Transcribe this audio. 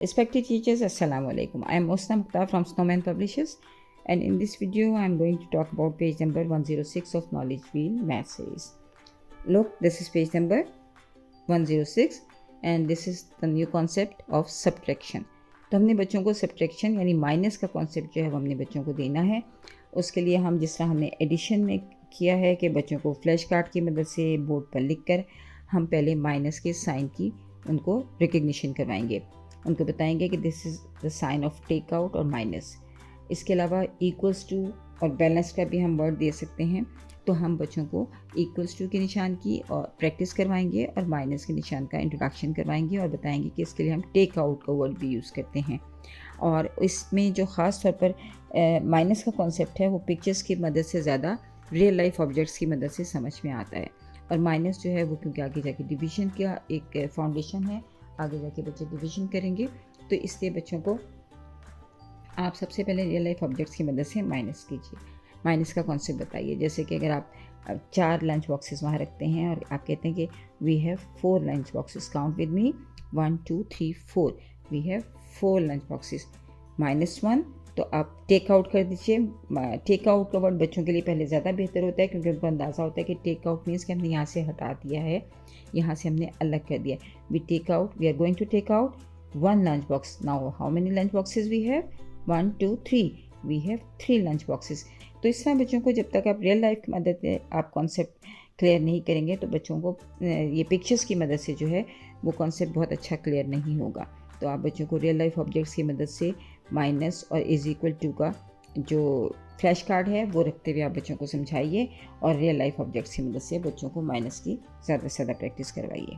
Respected teachers, Assalamu alaikum. I am Mosna Mukhtar from Snowman Publishers, and in this video I am going to talk about page number 106 of Knowledge Wheel Math Series. Look, this is page number 106 and this is the new concept of subtraction. तो हमने बच्चों को subtraction यानी minus का concept जो है वो हमने बच्चों को देना है. उसके लिए हम जिस तरह हमने एडिशन में किया है कि बच्चों को फ्लैश कार्ड की मदद से बोर्ड पर लिख कर हम पहले माइनस के साइन की उनको रिकग्निशन करवाएंगे. उनको बताएंगे कि this is the sign of take out और माइनस. इसके अलावा इक्वल्स टू और बैलेंस का भी हम वर्ड दे सकते हैं. तो हम बच्चों को इक्वल्स टू के निशान की और प्रैक्टिस करवाएंगे और माइनस के निशान का इंट्रोडक्शन करवाएंगे और बताएंगे कि इसके लिए हम टेक आउट का वर्ड भी यूज़ करते हैं. और इसमें जो ख़ास तौर पर माइनस का कॉन्सेप्ट है वो पिक्चर्स की मदद से ज़्यादा रियल लाइफ ऑब्जेक्ट्स की मदद से समझ में आता है. और माइनस जो है वो क्योंकि आगे जाके डिवीज़न का एक फाउंडेशन है, आगे जाके बच्चे डिवीज़न करेंगे, तो इसलिए बच्चों को आप सबसे पहले रियल लाइफ ऑब्जेक्ट्स की मदद से माइनस कीजिए. माइनस का कॉन्सेप्ट बताइए. जैसे कि अगर आप 4 लंच बॉक्सेस वहाँ रखते हैं और आप कहते हैं कि we have 4 lunch boxes, count with me 1 2 3 4, we have 4 lunch boxes. -1 तो आप टेक आउट कर दीजिए. टेक आउट का वर्ड बच्चों के लिए पहले ज़्यादा बेहतर होता है क्योंकि उनको अंदाज़ा होता है कि टेक आउट मीन्स कि हमने यहाँ से हटा दिया है, यहाँ से हमने अलग कर दिया. We take out, we are going to take out 1 lunch box. Now how many lunch boxes we have? 1 2 3, we have 3 lunch boxes. तो इस तरह बच्चों को जब तक आप रियल लाइफ की मदद से आप कॉन्सेप्ट क्लियर नहीं करेंगे तो बच्चों को ये पिक्चर्स की मदद से जो है वो कॉन्सेप्ट बहुत अच्छा क्लियर नहीं होगा. तो आप बच्चों को रियल लाइफ ऑब्जेक्ट्स की मदद से माइनस और इज इक्वल टू का जो फ्लैश कार्ड है वो रखते हुए आप बच्चों को समझाइए और रियल लाइफ ऑब्जेक्ट्स की मदद से बच्चों को माइनस की ज़्यादा से ज़्यादा प्रैक्टिस करवाइए.